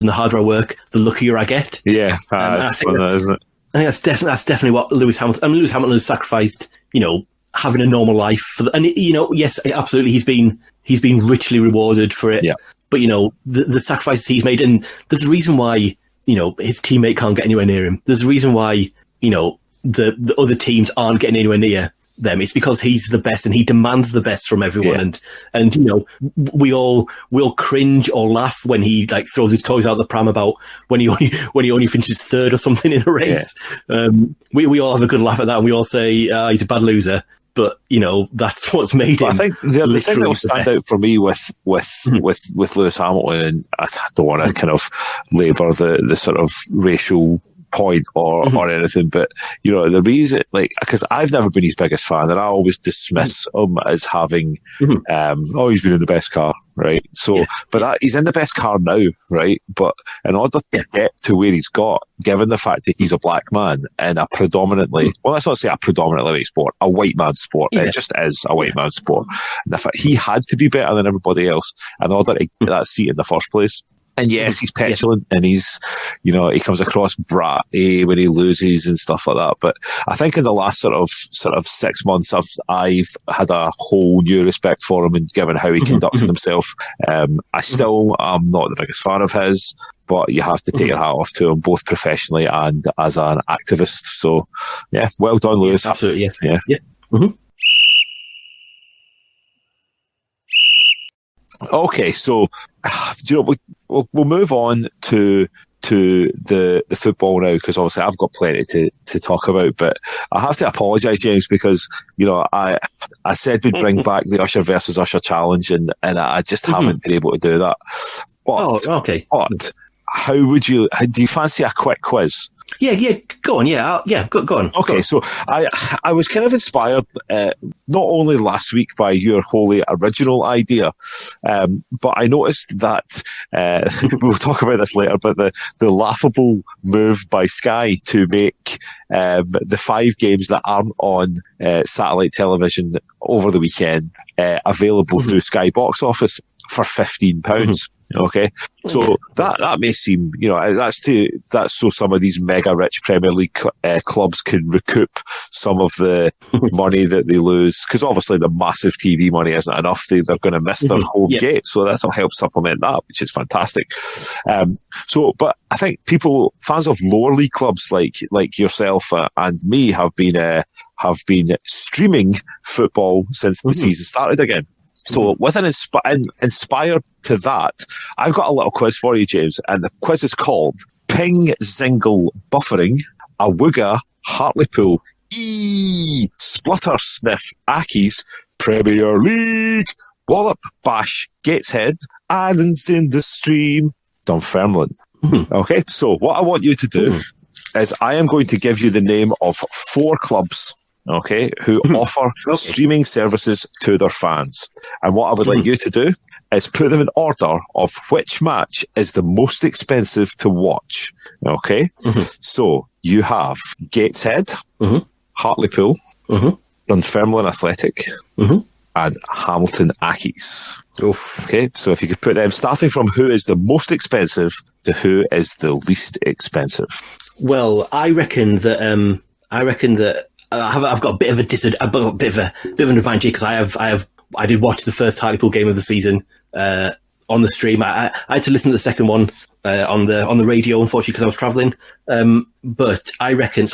and the harder I work, the luckier I get. Yeah, isn't it? I think that's definitely what Lewis Hamilton. I mean, Lewis Hamilton has sacrificed, having a normal life yes, absolutely, he's been richly rewarded for it. Yeah. But the sacrifices he's made, and there's a reason why his teammate can't get anywhere near him. There's a reason why the other teams aren't getting anywhere near them. It's because he's the best and he demands the best from everyone. And we all cringe or laugh when he throws his toys out the pram about when he only finishes third or something in a race. We all have a good laugh at that, and we all say he's a bad loser. But that's what's made him. I think the thing that will stand out for me with Lewis Hamilton, and I don't want to kind of labour the sort of racial point or anything, but the reason, because I've never been his biggest fan, and I always dismiss him as having he's been in the best car, right? So but he's in the best car now, right? But in order to get to where he's got, given the fact that he's a black man in a predominantly let's not say a predominantly white sport, a white man's sport, it just is a white man's sport, and the fact he had to be better than everybody else in order to get that seat in the first place. And yes, he's petulant, and he's, he comes across bratty when he loses and stuff like that. But I think in the last sort of 6 months, I've had a whole new respect for him, and given how he conducted himself. I still am not the biggest fan of his, but you have to take your hat off to him, both professionally and as an activist. So, yeah, well done, Lewis. Yeah, absolutely, yes. Yeah. Okay, so we'll move on to the football now, because obviously I've got plenty to talk about. But I have to apologise, James, because I said we'd bring back the Usher versus Usher challenge, and I just haven't been able to do that. But, okay. But do you fancy a quick quiz? Yeah, go on. Go on. Okay, so I was kind of inspired, not only last week by your wholly original idea, but I noticed that, we'll talk about this later, but the laughable move by Sky to make the 5 games that aren't on satellite television over the weekend available through Sky Box Office for £15. Okay, so that may seem, that's so some of these mega rich Premier League clubs can recoup some of the money that they lose, because obviously the massive TV money isn't enough. They're going to miss their home gate, so that'll help supplement that, which is fantastic. But I think fans of lower league clubs like yourself and me have been streaming football since the season started again. So with inspired to that, I've got a little quiz for you, James, and the quiz is called Ping Zingle Buffering, Awooga Hartlepool, Splutter Sniff Ackies, Premier League, Wallop Bash Gateshead, Islands in the Stream, Dunfermline. Okay, so what I want you to do is I am going to give you the name of 4 clubs, okay, who offer streaming services to their fans. And what I would like you to do is put them in order of which match is the most expensive to watch. Okay? So you have Gateshead, Hartlepool, Dunfermline Athletic, and Hamilton Ackies. Okay, so if you could put them, starting from who is the most expensive to who is the least expensive. Well, I reckon that I've got a bit of a bit of an advantage, because I did watch the first Hartlepool game of the season on the stream. I had to listen to the second one on the radio, unfortunately, because I was travelling. But I reckon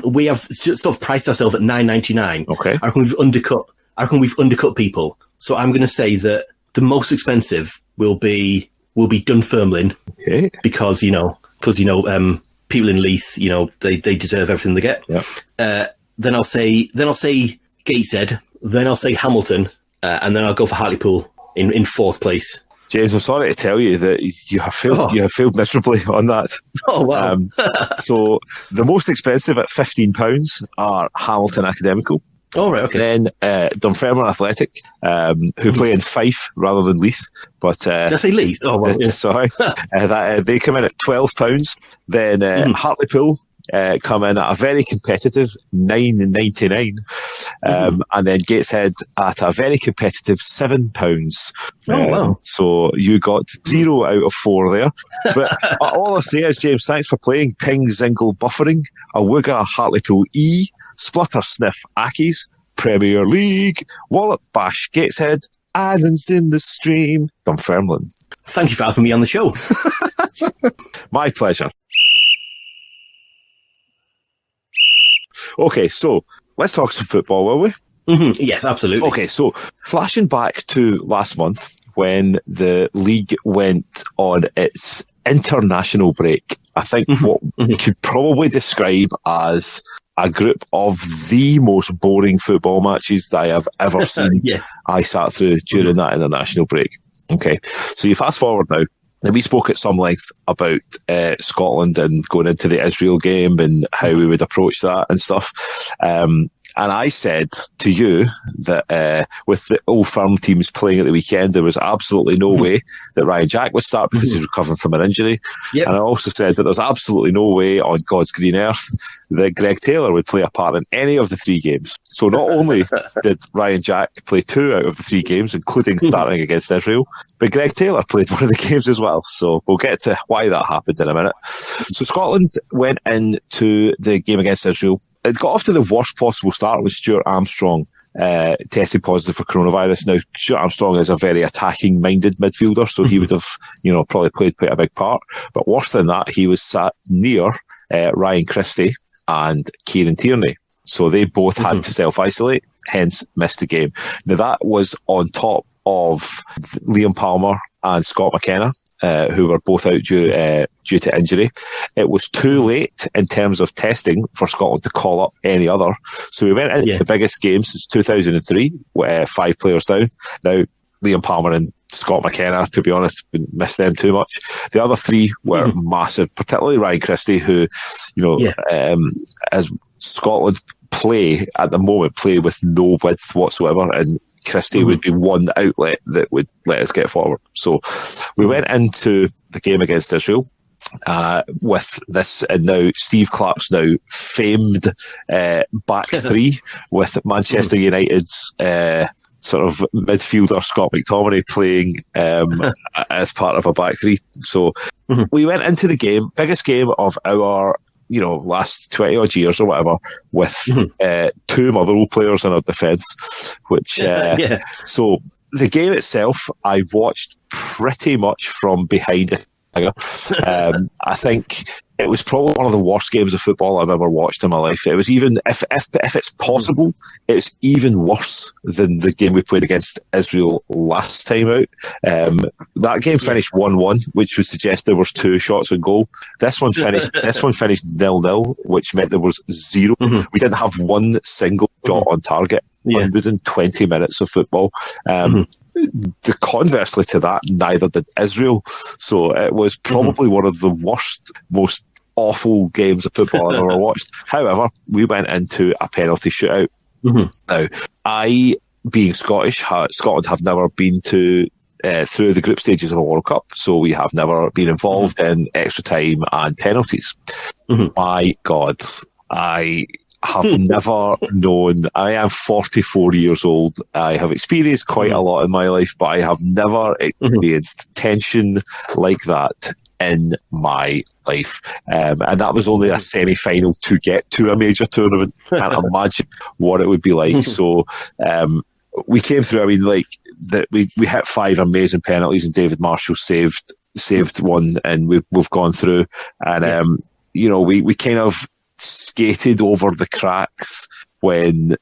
we have sort of priced ourselves at $9.99. Okay, I reckon we've undercut people. So I'm going to say that the most expensive will be Dunfermline. Okay, because people in Leith, they deserve everything they get. Yeah. Then I'll say Gateshead. Then I'll say Hamilton, and then I'll go for Hartlepool in 4th place. James, I'm sorry to tell you that you have failed. You have failed miserably on that. Oh wow! So the most expensive at £15 are Hamilton Academical. Oh, right, okay. Then Dunfermline Athletic, who play in Fife rather than Leith. But did I say Leith? Oh, well, yeah. Sorry. They come in at £12. Then Hartlepool, come in at a very competitive £9.99, and then Gateshead at a very competitive £7. Wow. So you got 0 out of 4 there. But all I say is, James, thanks for playing. Ping, Zingle, Buffering, Awooga, Hartlepool E, Splutter, Sniff, Ackies, Premier League, Wallop, Bash, Gateshead, Islands in the Stream, Dunfermline. Thank you for having me on the show. My pleasure. Okay, so let's talk some football, will we? Mm-hmm. Yes, absolutely. Okay, so flashing back to last month when the league went on its international break, I think what we could probably describe as a group of the most boring football matches that I have ever seen. Yes. I sat through during that international break. Okay, so you fast forward now. And we spoke at some length about Scotland and going into the Israel game and how we would approach that and stuff. And I said to you that with the Old Firm teams playing at the weekend, there was absolutely no way that Ryan Jack would start because he's recovering from an injury. Yep. And I also said that there's absolutely no way on God's green earth that Greg Taylor would play a part in any of the 3 games. So not only did Ryan Jack play 2 out of the 3 games, including starting against Israel, but Greg Taylor played one of the games as well. So we'll get to why that happened in a minute. So Scotland went into the game against Israel. It got off to the worst possible start with Stuart Armstrong tested positive for coronavirus. Now, Stuart Armstrong is a very attacking-minded midfielder, so he would have, probably played quite a big part. But worse than that, he was sat near Ryan Christie and Kieran Tierney. So they both had to self-isolate, hence missed the game. Now, that was on top of Liam Palmer and Scott McKenna, who were both out due to injury. It was too late in terms of testing for Scotland to call up any other. So we went into the biggest game since 2003, 5 players down. Now, Liam Palmer and Scott McKenna, to be honest, didn't miss them too much. The other 3 were massive, particularly Ryan Christie, who, as Scotland play at the moment, play with no width whatsoever, and Christie would be one outlet that would let us get forward. So we went into the game against Israel with this, and now Steve Clarke's now famed back 3 with Manchester United's sort of midfielder Scott McTominay playing as part of a back 3. So we went into the game, biggest game of our last 20 odd years or whatever, with 2 Motherwell players in our defence, which, so the game itself, I watched pretty much from behind it. I think it was probably one of the worst games of football I've ever watched in my life. It was even, if it's possible, it's even worse than the game we played against Israel last time out. That game finished 1-1, which would suggest there was 2 shots on goal. This one finished 0-0, which meant there was 0. We didn't have one single shot on target. 120 minutes of football. The conversely to that, neither did Israel. So it was probably one of the worst, most awful games of football I've ever watched. However, we went into a penalty shootout. Now, being Scottish, Scotland have never been to through the group stages of a World Cup, so we have never been involved in extra time and penalties. My God, I have never known. I am 44 years old. I have experienced quite a lot in my life, but I have never experienced tension like that in my life. And that was only a semi-final to get to a major tournament. Can't imagine what it would be like. So we came through. I mean, we hit 5 amazing penalties, and David Marshall saved one, and we've gone through. And we kind of skated over the cracks when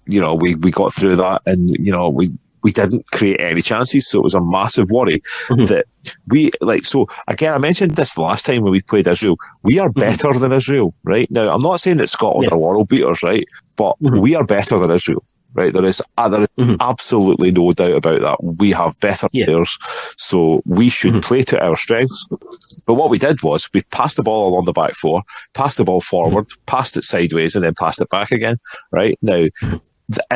we got through that, and we didn't create any chances, so it was a massive worry that so again, I mentioned this the last time when we played Israel, we are better than Israel right now. I'm not saying that Scotland are world beaters, right, but we are better than Israel, right? There is absolutely no doubt about that. We have better players, so we should play to our strengths. But what we did was we passed the ball along the back 4, passed the ball forward, passed it sideways, and then passed it back again. Right now,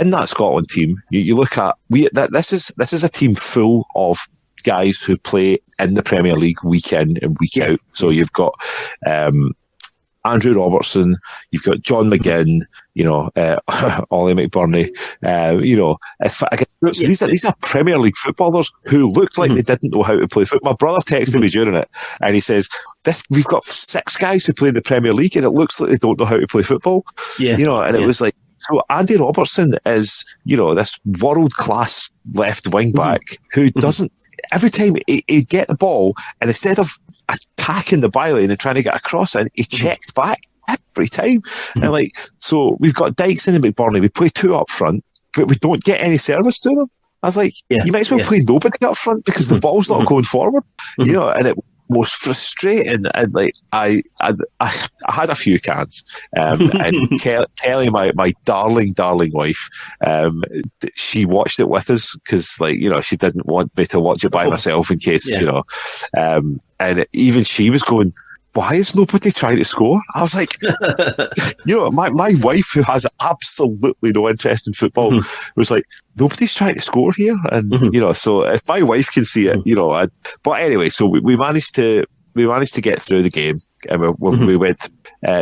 in that Scotland team, you look at this is a team full of guys who play in the Premier League week in and week out. So you've got Andrew Robertson, you've got John McGinn, Ollie McBurney, these are Premier League footballers who looked like they didn't know how to play football. My brother texted me during it, and he says, we've got 6 guys who play in the Premier League, and it looks like they don't know how to play football. It was like, so Andy Robertson is, this world-class left wing-back who doesn't, every time he'd get the ball, and instead of attacking the byline and trying to get across in, he checks back every time. And so we've got Dykes and McBurney, we play 2 up front, but we don't get any service to them. I was like, you might as well play nobody up front because the ball's not going forward. And it was frustrating, and I had a few cans, and Kelly, my darling wife, she watched it with us because she didn't want me to watch it by myself in case and even she was going, why is nobody trying to score? I was like, my wife, who has absolutely no interest in football, was like, nobody's trying to score here. And, so if my wife can see it, but anyway, so we managed to get through the game, and we went,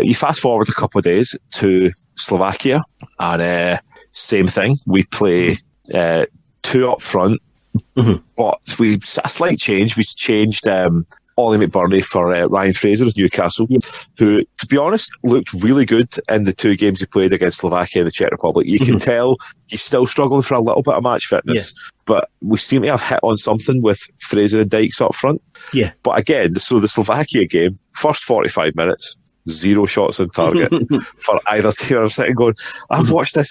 you fast forward a couple of days to Slovakia, and same thing. We play 2 up front, but a slight change. We changed Ollie McBurney for Ryan Fraser of Newcastle, who, to be honest, looked really good in the 2 games he played against Slovakia and the Czech Republic. You can tell he's still struggling for a little bit of match fitness, but we seem to have hit on something with Fraser and Dykes up front. But again, so the Slovakia game, first 45 minutes, 0 shots on target for either team. I'm sitting going, I've watched nearly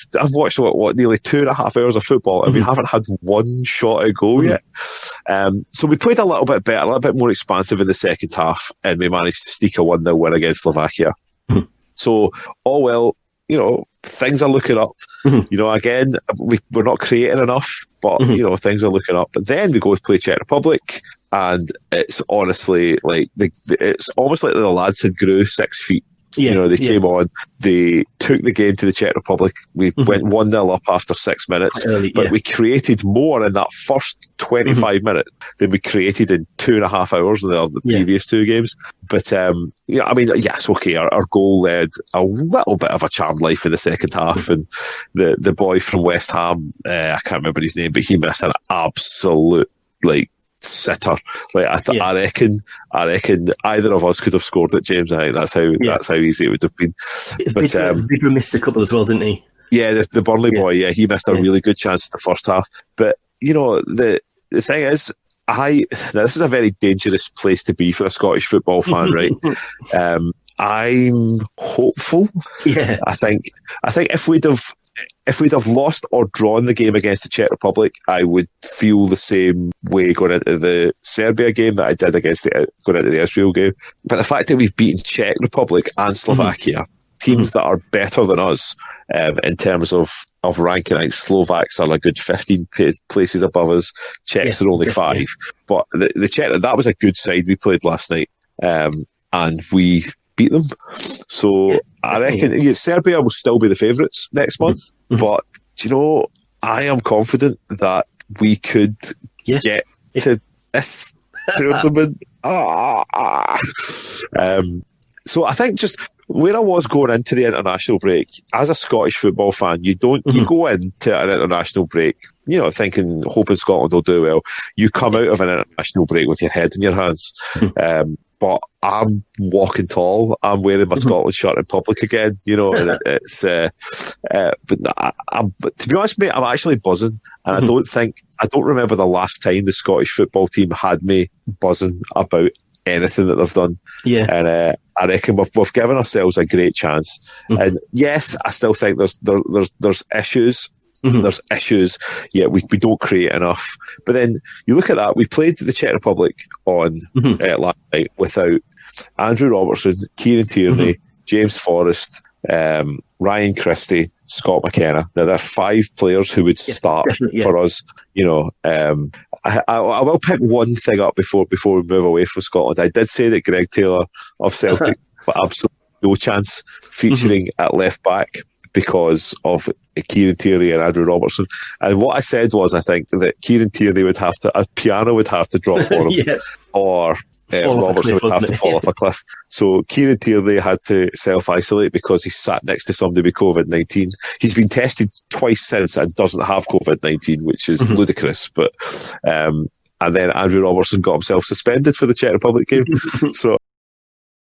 2.5 hours of football, and we haven't had 1 shot at goal yet. So we played a little bit better, a little bit more expansive in the second half, and we managed to sneak a 1-0 win against Slovakia. So, all well, things are looking up. Again, we're not creating enough, but, things are looking up. But then we go to play Czech Republic, and it's honestly it's almost like the lads had grew 6 feet. They came on, they took the game to the Czech Republic. We went 1-0 up after 6 minutes, but we created more in that first 25 minutes than we created in 2.5 hours in the previous 2 games. But, yes, okay, our goal led a little bit of a charmed life in the second half, and the boy from West Ham, I can't remember his name, but he missed an absolute, sitter. I reckon either of us could have scored it, James. I think that's how easy it would have been. But Vidra missed a couple as well, didn't he? Yeah, the Burnley boy. Yeah, he missed a really good chance in the first half. But the thing is, this is a very dangerous place to be for a Scottish football fan, right? I'm hopeful. I think if we'd have lost or drawn the game against the Czech Republic, I would feel the same way going into the Serbia game that I did going into the Israel game. But the fact that we've beaten Czech Republic and Slovakia, teams that are better than us in terms of ranking, I think Slovaks are a good 15 places above us. Czechs are only 5. But the Czech, that was a good side we played last night, and we beat them. So I reckon Serbia will still be the favourites next month. But, I am confident that we could get to this tournament. So I think just where I was going into the international break, as a Scottish football fan, you go into an international break, thinking, hoping Scotland will do well. You come out of an international break with your head in your hands. But I'm walking tall. I'm wearing my Scotland shirt in public again, and it's. But to be honest, mate, I'm actually buzzing, and I don't remember the last time the Scottish football team had me buzzing about anything that they've done. And I reckon we've given ourselves a great chance. And yes, I still think there's issues. There's issues. We don't create enough. But then you look at that. We played the Czech Republic on last night without Andrew Robertson, Kieran Tierney, James Forrest, Ryan Christie, Scott McKenna. Now there are 5 players who would start for us. I will pick one thing up before we move away from Scotland. I did say that Greg Taylor of Celtic, but absolutely no chance featuring at left back, because of Kieran Tierney and Andrew Robertson. And what I said was, I think that Kieran Tierney would have to, a piano would have to drop for him, or Robertson would have to fall off a cliff. So Kieran Tierney had to self-isolate because he sat next to somebody with COVID-19. He's been tested twice since and doesn't have COVID-19, which is ludicrous. But and then Andrew Robertson got himself suspended for the Czech Republic game. So